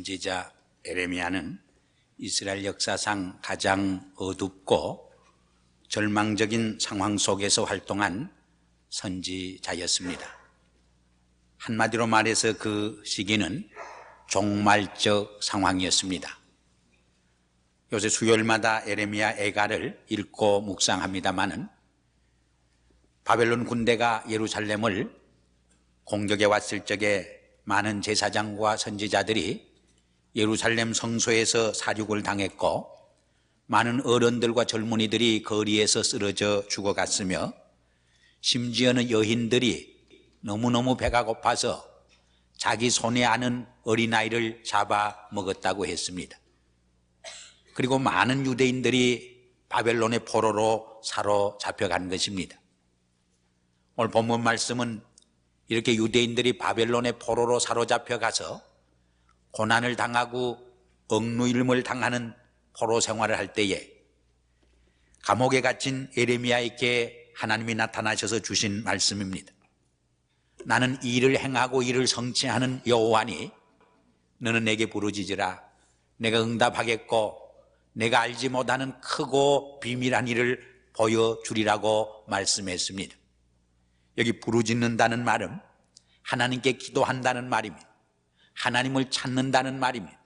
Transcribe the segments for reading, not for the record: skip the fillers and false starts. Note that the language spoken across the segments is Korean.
선지자 에레미야는 이스라엘 역사상 가장 어둡고 절망적인 상황 속에서 활동한 선지자였습니다. 한마디로 말해서 그 시기는 종말적 상황이었습니다. 요새 수요일마다 에레미야 애가를 읽고 묵상합니다마는 바벨론 군대가 예루살렘을 공격해 왔을 적에 많은 제사장과 선지자들이 예루살렘 성소에서 사륙을 당했고 많은 어른들과 젊은이들이 거리에서 쓰러져 죽어갔으며 심지어는 여인들이 너무너무 배가 고파서 자기 손에 안은 어린아이를 잡아 먹었다고 했습니다. 그리고 많은 유대인들이 바벨론의 포로로 사로잡혀간 것입니다. 오늘 본문 말씀은 이렇게 유대인들이 바벨론의 포로로 사로잡혀가서 고난을 당하고 억누임을 당하는 포로 생활을 할 때에 감옥에 갇힌 에레미야에게 하나님이 나타나셔서 주신 말씀입니다. 나는 일을 행하고 일을 성취하는 여호와니 너는 내게 부르짖으라. 내가 응답하겠고 내가 알지 못하는 크고 비밀한 일을 보여주리라고 말씀했습니다. 여기 부르짖는다는 말은 하나님께 기도한다는 말입니다. 하나님을 찾는다는 말입니다.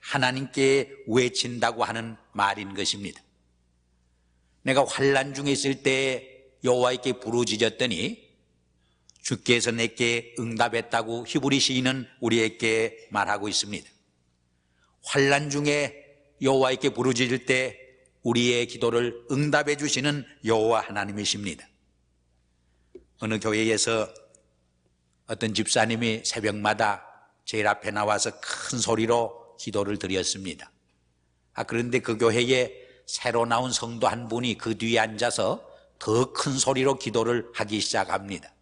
하나님께 외친다고 하는 말인 것입니다. 내가 환난 중에 있을 때 여호와께 부르짖었더니 주께서 내게 응답했다고 히브리 시인은 우리에게 말하고 있습니다. 환난 중에 여호와께 부르짖을 때 우리의 기도를 응답해 주시는 여호와 하나님이십니다. 어느 교회에서 어떤 집사님이 새벽마다 제일 앞에 나와서 큰 소리로 기도를 드렸습니다. 그런데 그 교회에 새로 나온 성도 한 분이 그 뒤에 앉아서 더 큰 소리로 기도를 하기 시작합니다.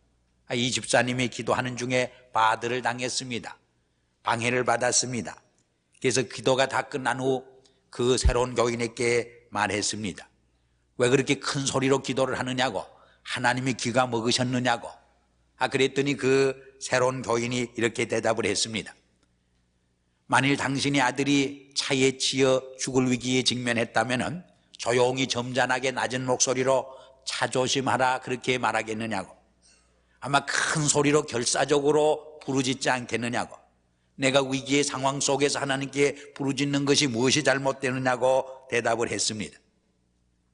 이 집사님이 기도하는 중에 바들을 당했습니다. 방해를 받았습니다. 그래서 기도가 다 끝난 후 그 새로운 교인에게 말했습니다. 왜 그렇게 큰 소리로 기도를 하느냐고, 하나님이 귀가 먹으셨느냐고. 그랬더니 그 새로운 교인이 이렇게 대답을 했습니다. 만일 당신의 아들이 차에 치여 죽을 위기에 직면했다면 조용히 점잖하게 낮은 목소리로 차 조심하라 그렇게 말하겠느냐고. 아마 큰 소리로 결사적으로 부르짖지 않겠느냐고. 내가 위기의 상황 속에서 하나님께 부르짖는 것이 무엇이 잘못되느냐고 대답을 했습니다.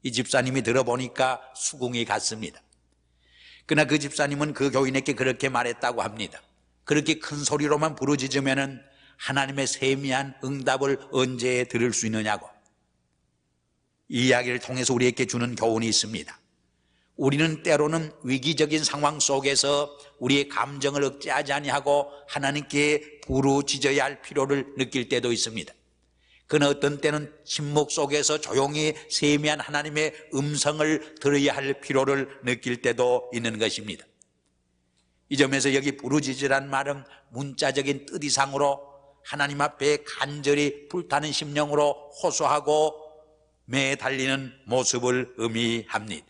이 집사님이 들어보니까 수긍이 갔습니다. 그러나 그 집사님은 그 교인에게 그렇게 말했다고 합니다. 그렇게 큰 소리로만 부르짖으면 하나님의 세미한 응답을 언제 들을 수 있느냐고. 이 이야기를 통해서 우리에게 주는 교훈이 있습니다. 우리는 때로는 위기적인 상황 속에서 우리의 감정을 억제하지 아니하고 하나님께 부르짖어야 할 필요를 느낄 때도 있습니다. 그러나 어떤 때는 침묵 속에서 조용히 세미한 하나님의 음성을 들어야 할 필요를 느낄 때도 있는 것입니다. 이 점에서 여기 부르짖으란 말은 문자적인 뜻 이상으로 하나님 앞에 간절히 불타는 심령으로 호소하고 매달리는 모습을 의미합니다.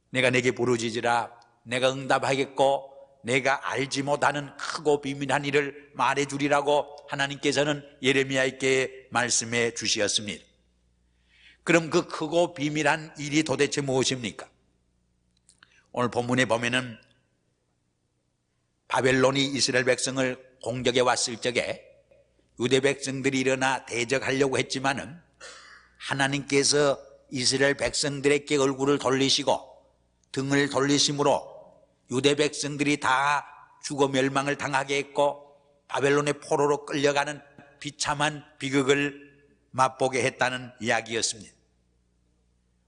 내가 내게 부르짖으라. 내가 응답하겠고 내가 알지 못하는 크고 비밀한 일을 말해주리라고 하나님께서는 예레미야에게 말씀해 주셨습니다. 그럼 그 크고 비밀한 일이 도대체 무엇입니까? 오늘 본문에 보면은 바벨론이 이스라엘 백성을 공격해 왔을 적에 유대 백성들이 일어나 대적하려고 했지만은 하나님께서 이스라엘 백성들에게 얼굴을 돌리시고 등을 돌리심으로 유대 백성들이 다 죽어 멸망을 당하게 했고 바벨론의 포로로 끌려가는 비참한 비극을 맛보게 했다는 이야기였습니다.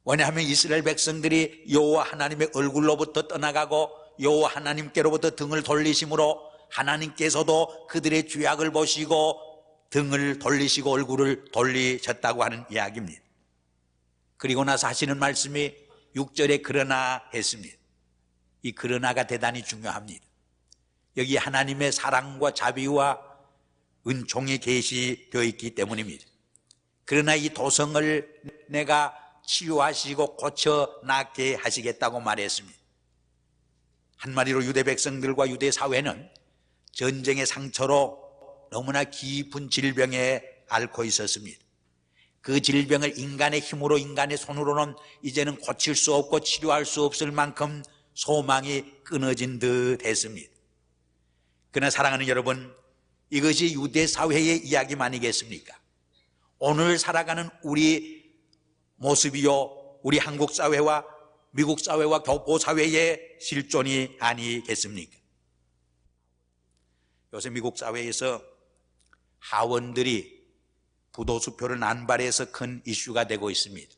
왜냐하면 이스라엘 백성들이 여호와 하나님의 얼굴로부터 떠나가고 여호와 하나님께로부터 등을 돌리심으로 하나님께서도 그들의 죄악을 보시고 등을 돌리시고 얼굴을 돌리셨다고 하는 이야기입니다. 그리고 나서 하시는 말씀이 6절에 그러나 했습니다. 이 그러나가 대단히 중요합니다. 여기 하나님의 사랑과 자비와 은총이 계시되어 있기 때문입니다. 그러나 이 도성을 내가 치유하시고 고쳐 낫게 하시겠다고 말했습니다. 한마디로 유대 백성들과 유대 사회는 전쟁의 상처로 너무나 깊은 질병에 앓고 있었습니다. 그 질병을 인간의 힘으로, 인간의 손으로는 이제는 고칠 수 없고 치료할 수 없을 만큼 소망이 끊어진 듯 했습니다. 그러나 사랑하는 여러분, 이것이 유대 사회의 이야기만이겠습니까? 오늘 살아가는 우리 모습이요, 우리 한국 사회와 미국 사회와 교포 사회의 실존이 아니겠습니까? 요새 미국 사회에서 하원들이 부도수표를 난발해서 큰 이슈가 되고 있습니다.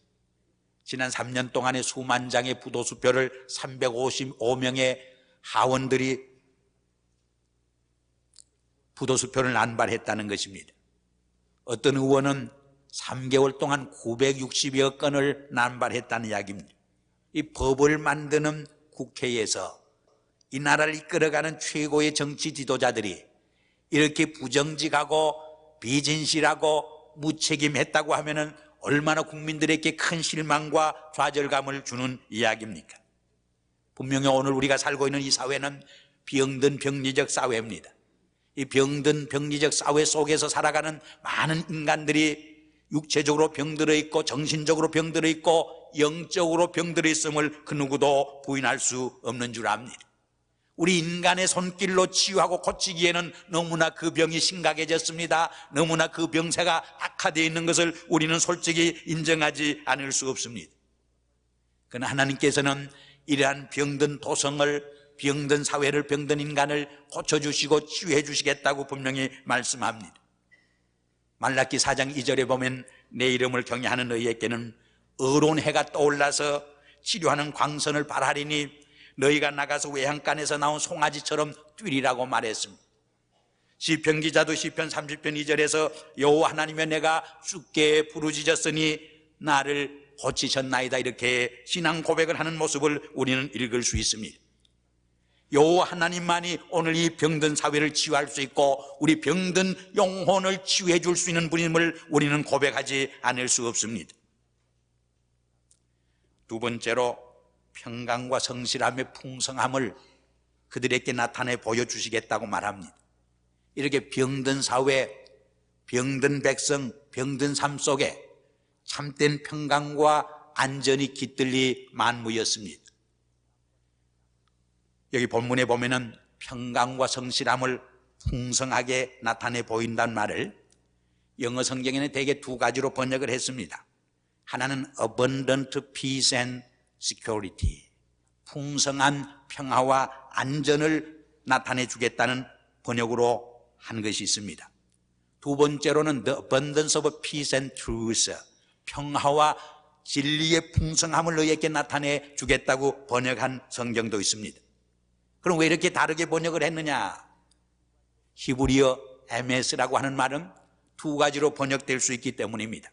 지난 3년 동안에 수만 장의 부도수표를 355명의 하원들이 부도수표를 난발했다는 것입니다. 어떤 의원은 3개월 동안 960여 건을 난발했다는 이야기입니다. 이 법을 만드는 국회에서 이 나라를 이끌어가는 최고의 정치 지도자들이 이렇게 부정직하고 비진실하고 무책임했다고 하면은 얼마나 국민들에게 큰 실망과 좌절감을 주는 이야기입니까? 분명히 오늘 우리가 살고 있는 이 사회는 병든 병리적 사회입니다. 이 병든 병리적 사회 속에서 살아가는 많은 인간들이 육체적으로 병들어 있고 정신적으로 병들어 있고 영적으로 병들어 있음을 그 누구도 부인할 수 없는 줄 압니다. 우리 인간의 손길로 치유하고 고치기에는 너무나 그 병이 심각해졌습니다. 너무나 그 병세가 악화되어 있는 것을 우리는 솔직히 인정하지 않을 수 없습니다. 그러나 하나님께서는 이러한 병든 도성을, 병든 사회를, 병든 인간을 고쳐주시고 치유해 주시겠다고 분명히 말씀합니다. 말라기 4장 2절에 보면 내 이름을 경외하는 너희에게는 의로운 해가 떠올라서 치료하는 광선을 발하리니 너희가 나가서 외양간에서 나온 송아지처럼 뛰리라고 말했습니다. 시편 기자도 시편 30편 2절에서 여호와 하나님여 내가 주께 부르짖었으니 나를 고치셨나이다, 이렇게 신앙 고백을 하는 모습을 우리는 읽을 수 있습니다. 여호와 하나님만이 오늘 이 병든 사회를 치유할 수 있고 우리 병든 영혼을 치유해 줄 수 있는 분임을 우리는 고백하지 않을 수 없습니다. 두 번째로 평강과 성실함의 풍성함을 그들에게 나타내 보여주시겠다고 말합니다. 이렇게 병든 사회, 병든 백성, 병든 삶 속에 참된 평강과 안전이 깃들리 만무였습니다. 여기 본문에 보면은 평강과 성실함을 풍성하게 나타내 보인다는 말을 영어 성경에는 대개 두 가지로 번역을 했습니다. 하나는 abundant peace and security, 풍성한 평화와 안전을 나타내 주겠다는 번역으로 한 것이 있습니다. 두 번째로는 the abundance of peace and truth, 평화와 진리의 풍성함을 너희에게 나타내 주겠다고 번역한 성경도 있습니다. 그럼 왜 이렇게 다르게 번역을 했느냐? 히브리어 MS라고 하는 말은 두 가지로 번역될 수 있기 때문입니다.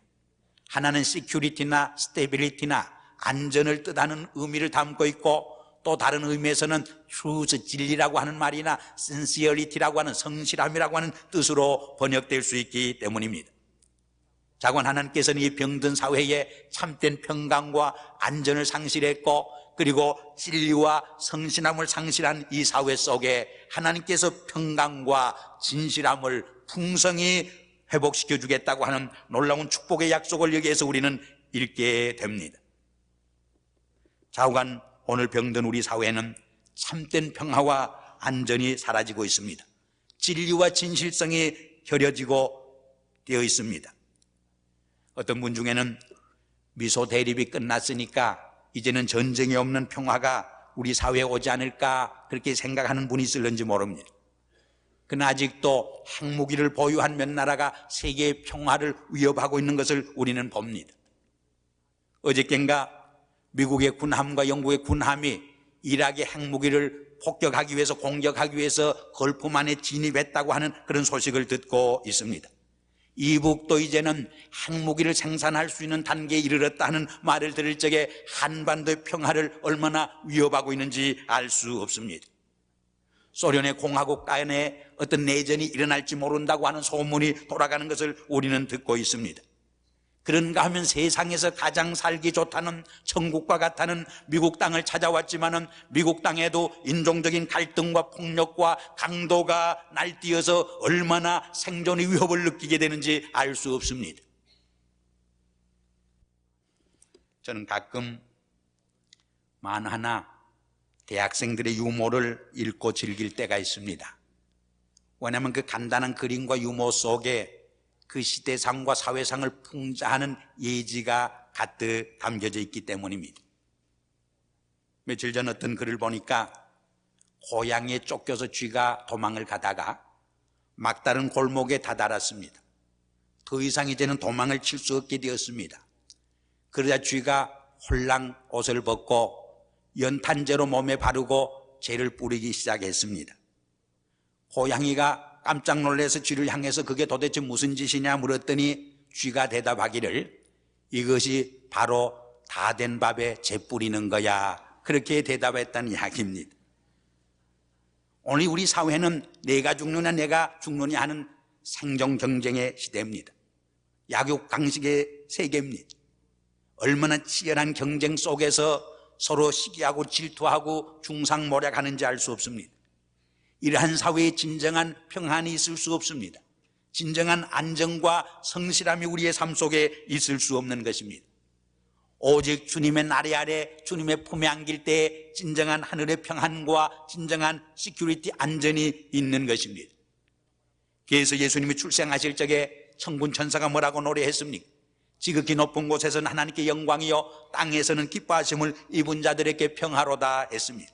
하나는 security나 stability나 안전을 뜻하는 의미를 담고 있고, 또 다른 의미에서는 truth, 진리라고 하는 말이나 sincerity라고 하는 성실함이라고 하는 뜻으로 번역될 수 있기 때문입니다. 자관 하나님께서는 이 병든 사회에 참된 평강과 안전을 상실했고, 그리고 진리와 성실함을 상실한 이 사회 속에 하나님께서 평강과 진실함을 풍성히 회복시켜 주겠다고 하는 놀라운 축복의 약속을 여기에서 우리는 읽게 됩니다. 좌우간 오늘 병든 우리 사회는 참된 평화와 안전이 사라지고 있습니다. 진리와 진실성이 흐려지고 되어 있습니다. 어떤 분 중에는 미소 대립이 끝났으니까 이제는 전쟁이 없는 평화가 우리 사회에 오지 않을까 그렇게 생각하는 분이 있을는지 모릅니다. 그러나 아직도 핵무기를 보유한 몇 나라가 세계의 평화를 위협하고 있는 것을 우리는 봅니다. 어저께인가 미국의 군함과 영국의 군함이 이라크의 핵무기를 폭격하기 위해서, 공격하기 위해서 걸프만에 진입했다고 하는 그런 소식을 듣고 있습니다. 이북도 이제는 핵무기를 생산할 수 있는 단계에 이르렀다 하는 말을 들을 적에 한반도의 평화를 얼마나 위협하고 있는지 알 수 없습니다. 소련의 공화국 간에 어떤 내전이 일어날지 모른다고 하는 소문이 돌아가는 것을 우리는 듣고 있습니다. 그런가 하면 세상에서 가장 살기 좋다는 천국과 같다는 미국 땅을 찾아왔지만은 미국 땅에도 인종적인 갈등과 폭력과 강도가 날뛰어서 얼마나 생존의 위협을 느끼게 되는지 알 수 없습니다. 저는 가끔 만화나 대학생들의 유머를 읽고 즐길 때가 있습니다. 왜냐하면 그 간단한 그림과 유머 속에 그 시대상과 사회상을 풍자하는 예지가 가득 담겨져 있기 때문입니다. 며칠 전 어떤 글을 보니까 고양이에 쫓겨서 쥐가 도망을 가다가 막다른 골목에 다다랐습니다. 더 이상 이제는 도망을 칠 수 없게 되었습니다. 그러자 쥐가 홀랑 옷을 벗고 연탄재로 몸에 바르고 재를 뿌리기 시작했습니다. 고양이가 깜짝 놀라서 쥐를 향해서 그게 도대체 무슨 짓이냐 물었더니 쥐가 대답하기를 이것이 바로 다 된 밥에 재 뿌리는 거야, 그렇게 대답했다는 이야기입니다. 오늘 우리 사회는 내가 죽느냐 내가 죽느냐 하는 생존 경쟁의 시대입니다. 약육강식의 세계입니다. 얼마나 치열한 경쟁 속에서 서로 시기하고 질투하고 중상모략하는지 알 수 없습니다. 이러한 사회에 진정한 평안이 있을 수 없습니다. 진정한 안정과 성실함이 우리의 삶 속에 있을 수 없는 것입니다. 오직 주님의 나래 아래 주님의 품에 안길 때 진정한 하늘의 평안과 진정한 시큐리티 안전이 있는 것입니다. 그래서 예수님이 출생하실 적에 천군 천사가 뭐라고 노래했습니까? 지극히 높은 곳에서는 하나님께 영광이요 땅에서는 기뻐하심을 입은 자들에게 평화로다 했습니다.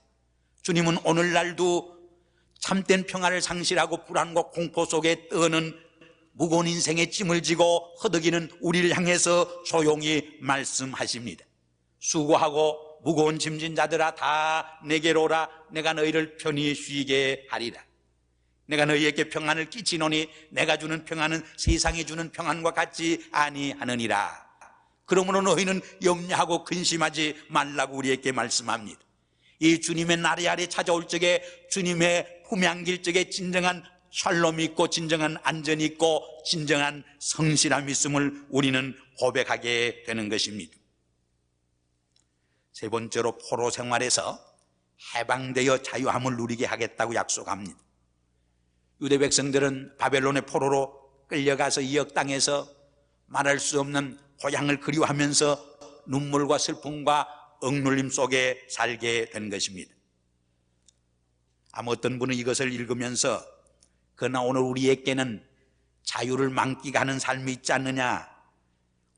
주님은 오늘날도 참된 평화를 상실하고 불안과 공포 속에 떠는 무거운 인생의 짐을 지고 허덕이는 우리를 향해서 조용히 말씀하십니다. 수고하고 무거운 짐진 자들아 다 내게로 오라. 내가 너희를 편히 쉬게 하리라. 내가 너희에게 평안을 끼치노니 내가 주는 평안은 세상이 주는 평안과 같지 아니하느니라. 그러므로 너희는 염려하고 근심하지 말라고 우리에게 말씀합니다. 이 주님의 나래 아래 찾아올 적에 주님의 품에 안길 적에 진정한 샬롬이 있고 진정한 안전이 있고 진정한 성실함이 있음을 우리는 고백하게 되는 것입니다. 세 번째로 포로 생활에서 해방되어 자유함을 누리게 하겠다고 약속합니다. 유대 백성들은 바벨론의 포로로 끌려가서 이역 땅에서 말할 수 없는 고향을 그리워하면서 눈물과 슬픔과 억눌림 속에 살게 된 것입니다. 아마 어떤 분은 이것을 읽으면서 그러나 오늘 우리에게는 자유를 만끽하는 삶이 있지 않느냐,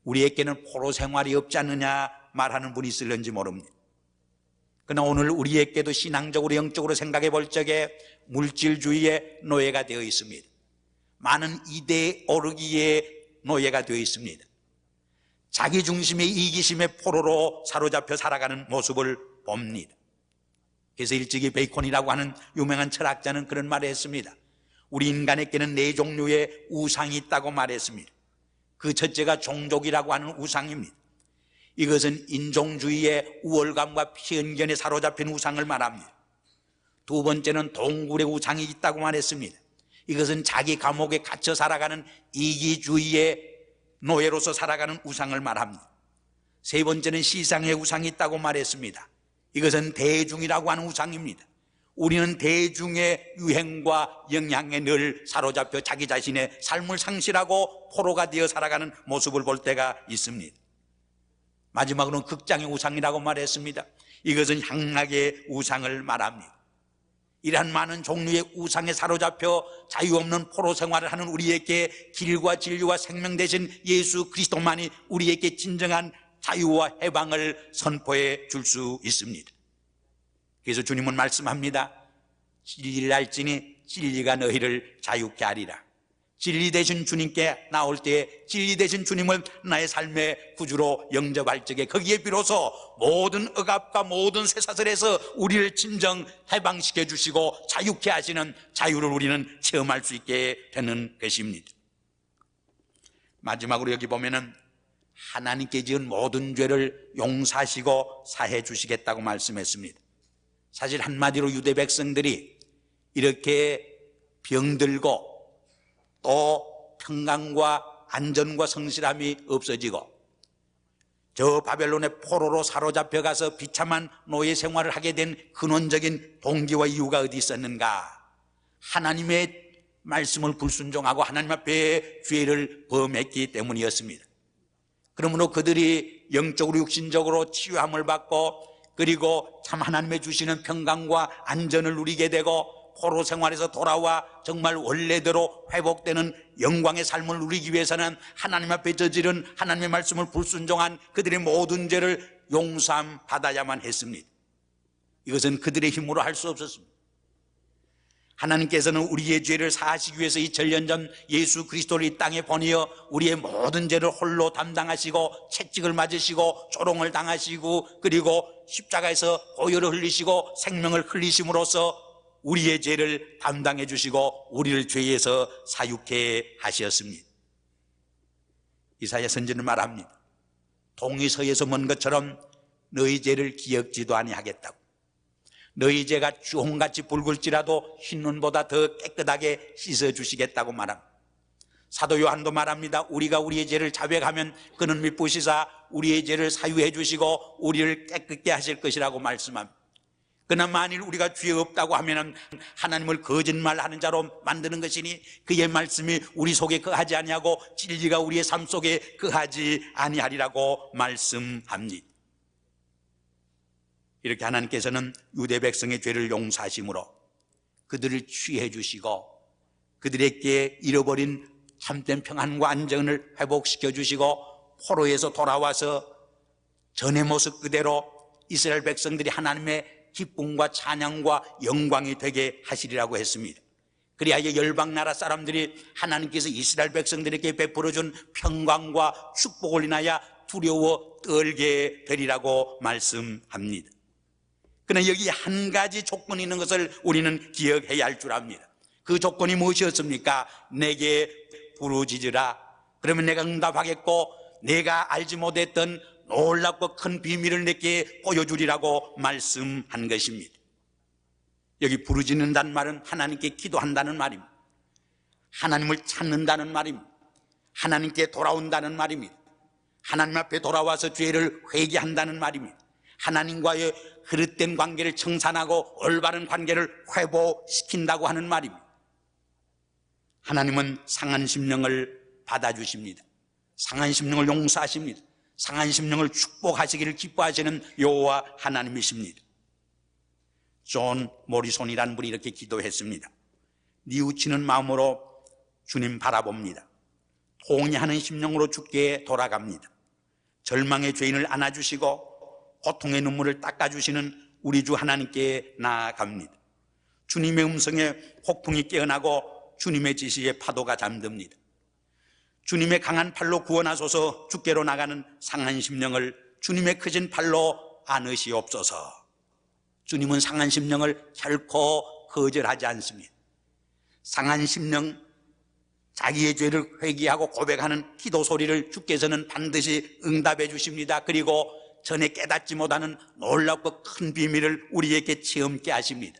우리에게는 포로 생활이 없지 않느냐 말하는 분이 있을는지 모릅니다. 그러나 오늘 우리에게도 신앙적으로 영적으로 생각해 볼 적에 물질주의의 노예가 되어 있습니다. 많은 이데올로기의 노예가 되어 있습니다. 자기중심의 이기심의 포로로 사로잡혀 살아가는 모습을 봅니다. 그래서 일찍이 베이컨이라고 하는 유명한 철학자는 그런 말을 했습니다. 우리 인간에게는 네 종류의 우상이 있다고 말했습니다. 그 첫째가 종족이라고 하는 우상입니다. 이것은 인종주의의 우월감과 편견에 사로잡힌 우상을 말합니다. 두 번째는 동굴의 우상이 있다고 말했습니다. 이것은 자기 감옥에 갇혀 살아가는 이기주의의 노예로서 살아가는 우상을 말합니다. 세 번째는 시상의 우상이 있다고 말했습니다. 이것은 대중이라고 하는 우상입니다. 우리는 대중의 유행과 영향에 늘 사로잡혀 자기 자신의 삶을 상실하고 포로가 되어 살아가는 모습을 볼 때가 있습니다. 마지막으로는 극장의 우상이라고 말했습니다. 이것은 향락의 우상을 말합니다. 이러한 많은 종류의 우상에 사로잡혀 자유 없는 포로 생활을 하는 우리에게 길과 진리와 생명 되신 예수 그리스도만이 우리에게 진정한 자유와 해방을 선포해 줄 수 있습니다. 그래서 주님은 말씀합니다. 진리를 알지니 진리가 너희를 자유케 하리라. 진리 되신 주님께 나올 때에 진리 되신 주님을 나의 삶의 구주로 영접할 적에 거기에 비로소 모든 억압과 모든 쇠사슬에서 우리를 진정 해방시켜 주시고 자유케 하시는 자유를 우리는 체험할 수 있게 되는 것입니다. 마지막으로 여기 보면은 하나님께 지은 모든 죄를 용서하시고 사해 주시겠다고 말씀했습니다. 사실 한마디로 유대 백성들이 이렇게 병들고 또 평강과 안전과 성실함이 없어지고 저 바벨론의 포로로 사로잡혀 가서 비참한 노예 생활을 하게 된 근원적인 동기와 이유가 어디 있었는가? 하나님의 말씀을 불순종하고 하나님 앞에 죄를 범했기 때문이었습니다. 그러므로 그들이 영적으로 육신적으로 치유함을 받고 그리고 참 하나님의 주시는 평강과 안전을 누리게 되고 포로 생활에서 돌아와 정말 원래대로 회복되는 영광의 삶을 누리기 위해서는 하나님 앞에 저지른 하나님의 말씀을 불순종한 그들의 모든 죄를 용서함 받아야만 했습니다. 이것은 그들의 힘으로 할 수 없었습니다. 하나님께서는 우리의 죄를 사하시기 위해서 2000년 전 예수 그리스도를 이 땅에 보내어 우리의 모든 죄를 홀로 담당하시고 채찍을 맞으시고 조롱을 당하시고 그리고 십자가에서 보혈을 흘리시고 생명을 흘리심으로써 우리의 죄를 담당해 주시고 우리를 죄에서 사유케 하셨습니다. 이사야 선지는 말합니다. 동이 서에서 먼 것처럼 너희 죄를 기억지도 아니하겠다고. 너희 죄가 주홍같이 붉을지라도 흰눈보다 더 깨끗하게 씻어주시겠다고 말합니다. 사도 요한도 말합니다. 우리가 우리의 죄를 자백하면 그는 미쁘시사 우리의 죄를 사유해 주시고 우리를 깨끗게 하실 것이라고 말씀합니다. 그러나 만일 우리가 죄 없다고 하면 하나님을 거짓말하는 자로 만드는 것이니 그의 말씀이 우리 속에 거하지 아니하고 진리가 우리의 삶 속에 거하지 아니하리라고 말씀합니다. 이렇게 하나님께서는 유대 백성의 죄를 용서하심으로 그들을 취해 주시고 그들에게 잃어버린 참된 평안과 안전을 회복시켜 주시고 포로에서 돌아와서 전의 모습 그대로 이스라엘 백성들이 하나님의 기쁨과 찬양과 영광이 되게 하시리라고 했습니다. 그리하여 열방나라 사람들이 하나님께서 이스라엘 백성들에게 베풀어준 평강과 축복을 인하여 두려워 떨게 되리라고 말씀합니다. 그러나 여기 한 가지 조건이 있는 것을 우리는 기억해야 할 줄 압니다. 그 조건이 무엇이었습니까? 내게 부르짖으라. 그러면 내가 응답하겠고 내가 알지 못했던 놀랍고 큰 비밀을 내게 보여주리라고 말씀한 것입니다. 여기 부르짖는다는 말은 하나님께 기도한다는 말입니다. 하나님을 찾는다는 말입니다. 하나님께 돌아온다는 말입니다. 하나님 앞에 돌아와서 죄를 회개한다는 말입니다. 하나님과의 흐릿된 관계를 청산하고 올바른 관계를 회복시킨다고 하는 말입니다. 하나님은 상한 심령을 받아주십니다. 상한 심령을 용서하십니다. 상한 심령을 축복하시기를 기뻐하시는 여호와 하나님이십니다. 존 모리손이라는 분이 이렇게 기도했습니다. 뉘우치는 마음으로 주님 바라봅니다. 통회하는 심령으로 주께 돌아갑니다. 절망의 죄인을 안아주시고 고통의 눈물을 닦아주시는 우리 주 하나님께 나아갑니다. 주님의 음성에 폭풍이 깨어나고 주님의 지시에 파도가 잠듭니다. 주님의 강한 팔로 구원하소서. 주께로 나가는 상한 심령을 주님의 크신 팔로 안으시옵소서. 주님은 상한 심령을 결코 거절하지 않습니다. 상한 심령, 자기의 죄를 회개하고 고백하는 기도 소리를 주께서는 반드시 응답해 주십니다. 그리고 전에 깨닫지 못하는 놀랍고 큰 비밀을 우리에게 체험케 하십니다.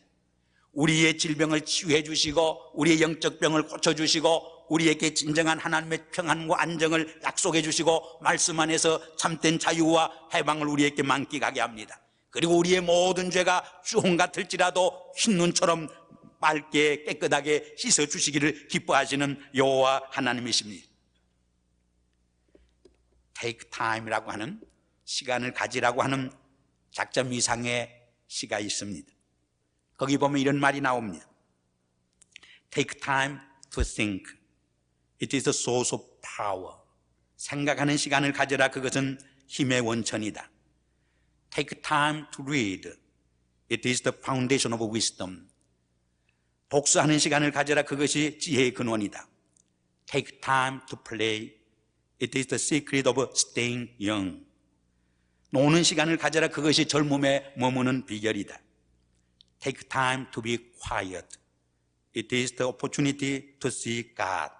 우리의 질병을 치유해 주시고 우리의 영적 병을 고쳐주시고 우리에게 진정한 하나님의 평안과 안정을 약속해 주시고 말씀 안에서 참된 자유와 해방을 우리에게 만끽하게 합니다. 그리고 우리의 모든 죄가 주홍 같을지라도 흰눈처럼 맑게 깨끗하게 씻어주시기를 기뻐하시는 여호와 하나님이십니다. Take time이라고 하는 시간을 가지라고 하는 작전 미상의 시가 있습니다. 거기 보면 이런 말이 나옵니다. Take time to think. It is the source of power. 생각하는 시간을 가져라. 그것은 힘의 원천이다. Take time to read. It is the foundation of wisdom. 독서하는 시간을 가져라. 그것이 지혜의 근원이다. Take time to play. It is the secret of staying young. 노는 시간을 가져라. 그것이 젊음에 머무는 비결이다. Take time to be quiet. It is the opportunity to see God.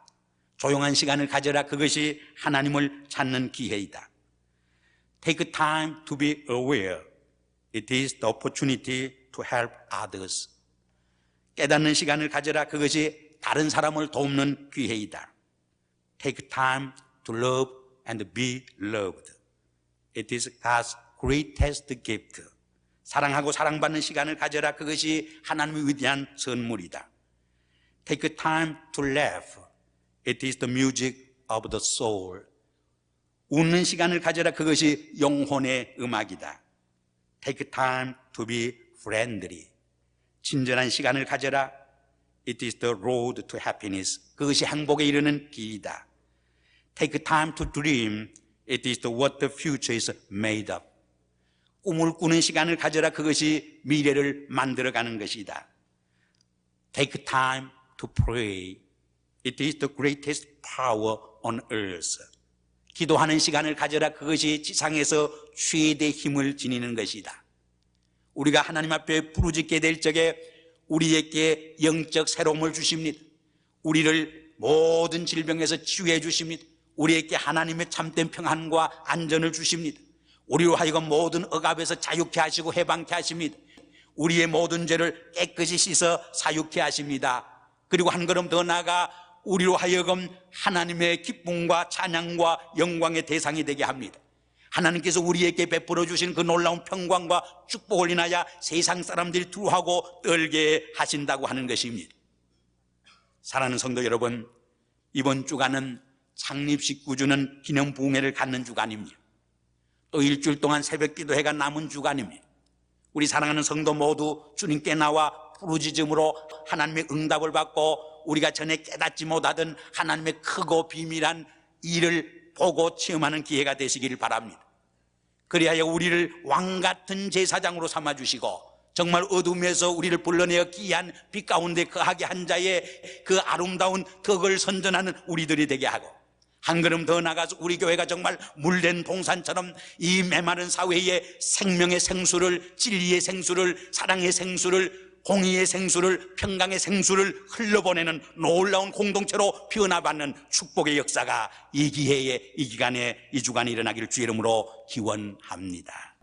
조용한 시간을 가져라. 그것이 하나님을 찾는 기회이다. Take time to be aware. It is the opportunity to help others. 깨닫는 시간을 가져라. 그것이 다른 사람을 돕는 기회이다. Take time to love and be loved. It is God's greatest gift. 사랑하고 사랑받는 시간을 가져라. 그것이 하나님의 위대한 선물이다. Take time to laugh. It is the music of the soul. 웃는 시간을 가져라. 그것이 영혼의 음악이다. Take time to be friendly. 친절한 시간을 가져라. It is the road to happiness. 그것이 행복에 이르는 길이다. Take time to dream. It is what the future is made of. 꿈을 꾸는 시간을 가져라. 그것이 미래를 만들어가는 것이다. Take time to pray. It is the greatest power on earth. 기도하는 시간을 가져라. 그것이 지상에서 최대 힘을 지니는 것이다. 우리가 하나님 앞에 부르짖게 될 적에 우리에게 영적 새로움을 주십니다. 우리를 모든 질병에서 치유해 주십니다. 우리에게 하나님의 참된 평안과 안전을 주십니다. 우리로 하여금 모든 억압에서 자유케 하시고 해방케 하십니다. 우리의 모든 죄를 깨끗이 씻어 사유케 하십니다. 그리고 한 걸음 더 나아가 우리로 하여금 하나님의 기쁨과 찬양과 영광의 대상이 되게 합니다. 하나님께서 우리에게 베풀어 주신 그 놀라운 평강과 축복을 인하여 세상 사람들이 두려워하고 떨게 하신다고 하는 것입니다. 사랑하는 성도 여러분, 이번 주간은 창립 19주년 기념 부흥회를 갖는 주간입니다. 또 일주일 동안 새벽 기도회가 남은 주간입니다. 우리 사랑하는 성도 모두 주님께 나와 부르짖음으로 하나님의 응답을 받고 우리가 전에 깨닫지 못하던 하나님의 크고 비밀한 일을 보고 체험하는 기회가 되시기를 바랍니다. 그리하여 우리를 왕같은 제사장으로 삼아주시고 정말 어둠에서 우리를 불러내어 귀한 빛 가운데 거하게 한 자의 그 아름다운 덕을 선전하는 우리들이 되게 하고 한 걸음 더 나가서 우리 교회가 정말 물된 동산처럼 이 메마른 사회에 생명의 생수를, 진리의 생수를, 사랑의 생수를, 공의의 생수를, 평강의 생수를 흘러보내는 놀라운 공동체로 변화받는 축복의 역사가 이 기회에, 이 기간에, 이 주간에 일어나기를 주의 이름으로 기원합니다.